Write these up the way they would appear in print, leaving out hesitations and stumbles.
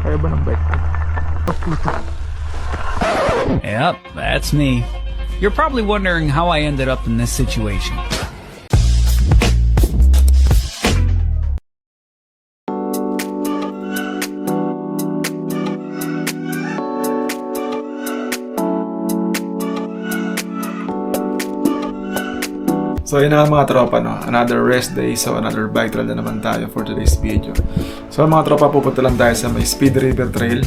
Kaya ba ng bike? Yep, that's me. You're probably wondering how I ended up in this situation. So yun na nga mga tropa, no? Another rest day, so another bike trail na naman tayo for today's video. So mga tropa, pupunta lang tayo sa may Speed River Trail.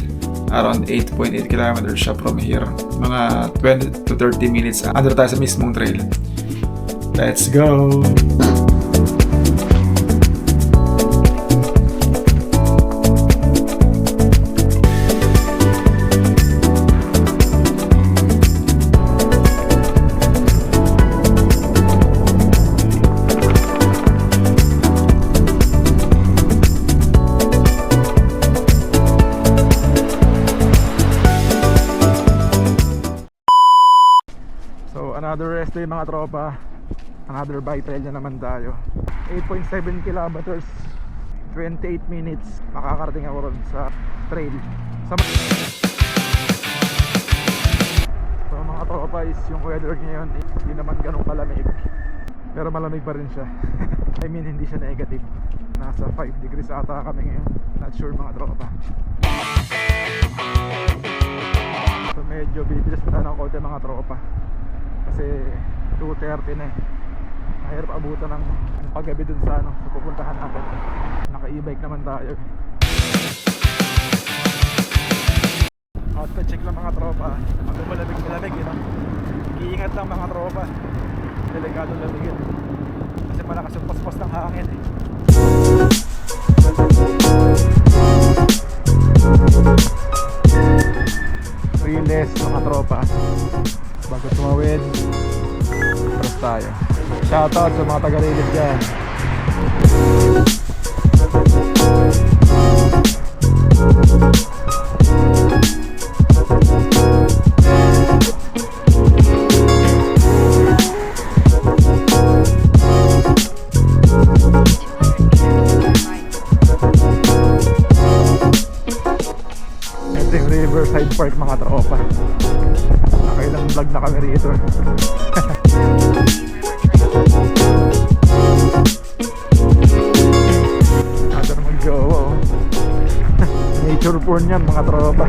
Around 8.8 kilometers siya from here. Mga 20 to 30 minutes under tayo sa mismong trail. Let's go! Another rest day mga tropa. Another bike trail na naman tayo. 8.7 kilometers, 28 minutes. Makakarating ako ron sa trail. So mga tropa is yung weather ngayon hindi naman ganun kalamig, pero malamig pa rin siya. I mean hindi siya negative. Nasa 5 degrees ata kami ngayon. Not sure mga tropa. So medyo bibilis na ng konti mga tropa. Kasi 2:30 na eh. Mahirap abutan ng paggabi dun sa sa pupuntahan natin. Naka e-bike naman tayo. Outfit check lang mga tropa. Pag malamig, iingat lang mga tropa. Delikado lamig yun. Kasi malakas yung paspos ng hangin eh. Relays mga tropa. Bago tumawid, press tayo. Shoutout sa mga taga-release dyan. Ito yung Riverside Park mga tropa. Nakailang vlog na kami rito. Ada na mag-jowa oh. Nature porn yan mga tropa.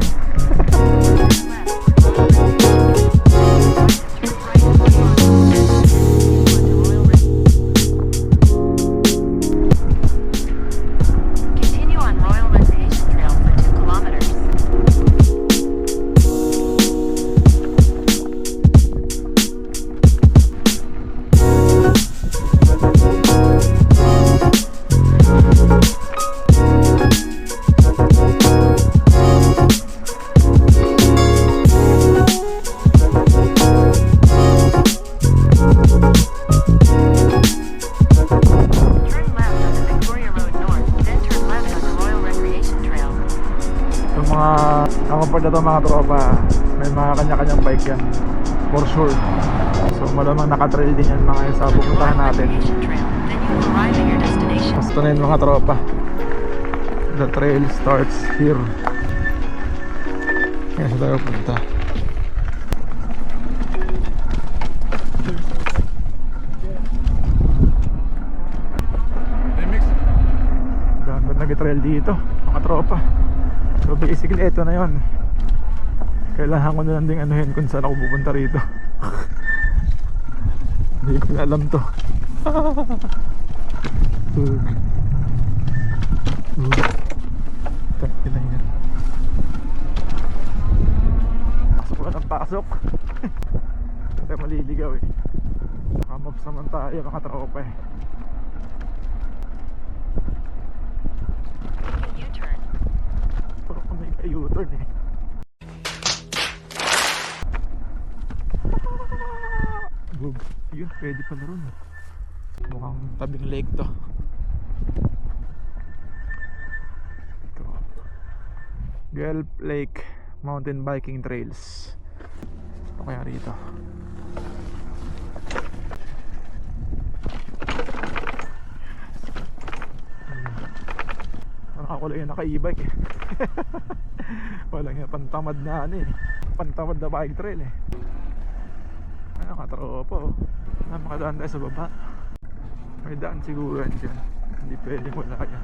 Kapag na ito mga tropa, may mga kanya-kanyang bike yan for sure. So malamang nakatrail din yan mga sa pupuntahan natin. Basta na yun mga tropa. The trail starts here. Kaya sa tayo punta. Ganda nag-trail dito mga tropa. So basically ito na yun. Kailangan ko na lang ding anuhin kung saan ako pupunta rito. Hindi ko na alam to. Taki na yan. Pasok lang ang pasok. Hindi maliligaw eh. Nakamops naman tayo mga tropa eh. Puro kami ka-U-turn eh. Yun, pwede pala ron. Mukhang tabing lake to. Ito. Guelph Lake Mountain Biking Trails. Ito kaya rito. Parang ako ko lang yung naka-e-bike eh. Walang yung pantamad na ano eh. Pantamad na bike trail eh. Ano katropa oh. Makadaan tayo sa baba. May daan siguro yan dyan. Hindi pwedeng wala yan.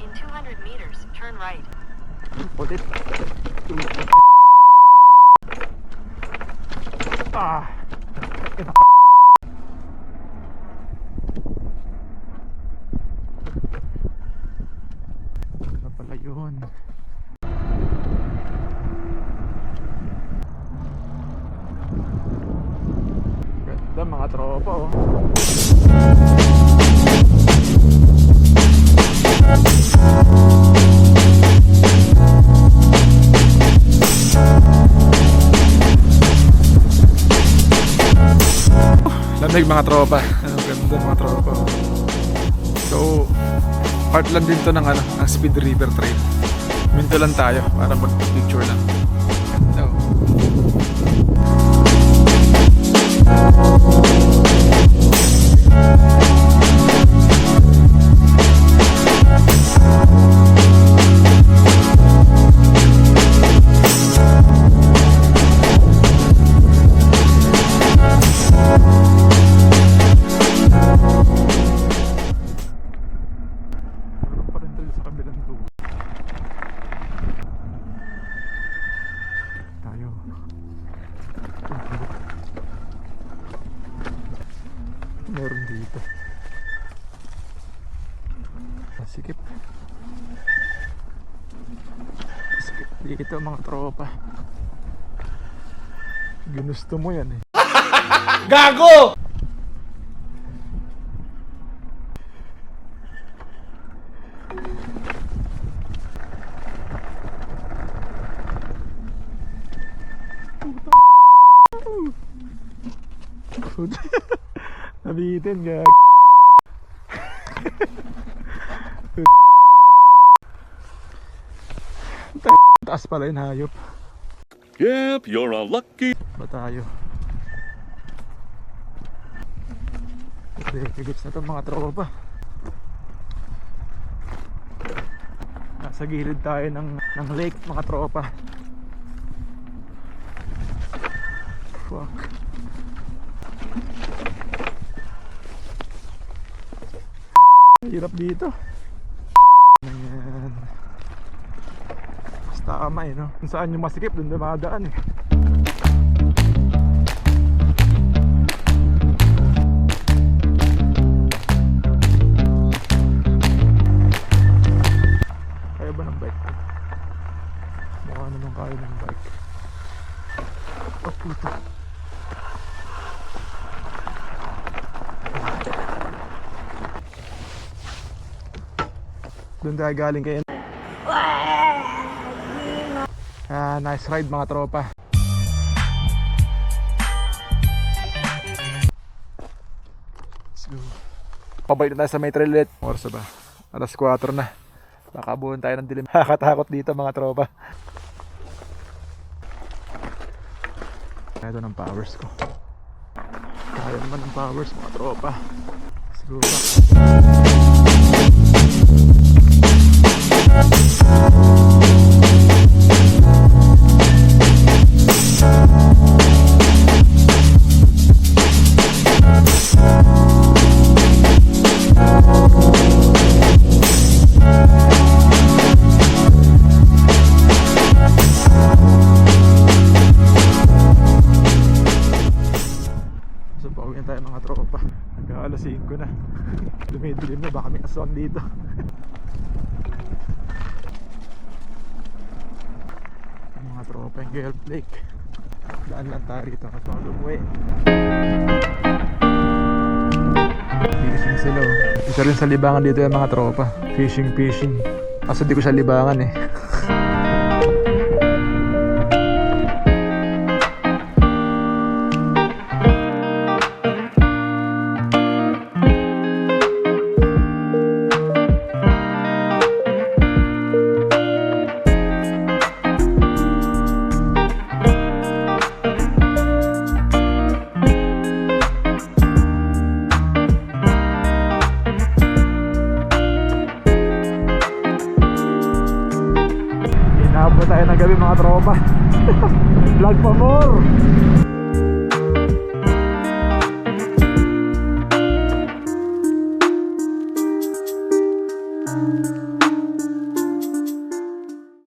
In 200 meters, turn right. Ulit. Ah! Ano pala yun? Ganda mga tropa oh. Lamig mga tropa. Ang ganda mga tropa. So, part lang din to ng ano, ng Speed River Trail. Minto lang tayo para mag-picture lang. Ganda oh. Meron pa rin trail sa kabilang dulo. Tayo. Meron dito. Sikip. Sikip dito mga tropa. Ginusto mo yan eh. Gago! Nabitin ka. Taas pala yung hayop. Yep, you're a lucky. Ba tayo? Higits na itong mga tropa. Nasa gilid tayo ng lake mga tropa. Fuck. Hirap dito. Ayan. Basta tama eh no. Kung saan yung masikip doon dumadaan eh. Kaya ba ng bike ko? Mukha naman kaya ng bike. Oh puta. Doon tayo galing kayo. Nice ride mga tropa. Let's go. Pabalik na tayo sa may trail ulit. Oras ba? Alas 4 na. Baka buon tayo ng dilim. Nakakatakot dito mga tropa. Ito ng powers ko. Kaya naman ng powers mga tropa. Let's go back. So pauwi na tayo mga tropa. Hanggang alas 5 na. Dumidilim na, baka may aswang dito. Mga tropa yung Gale Lake. Daan lang tayo rito kasi mga lumuwi. Fishing sila oh. Isa rin sa libangan dito yung mga tropa. Fishing. Kaso di ko siya libangan eh. Abot tayo ng gabi mga tropa. Vlog pa more.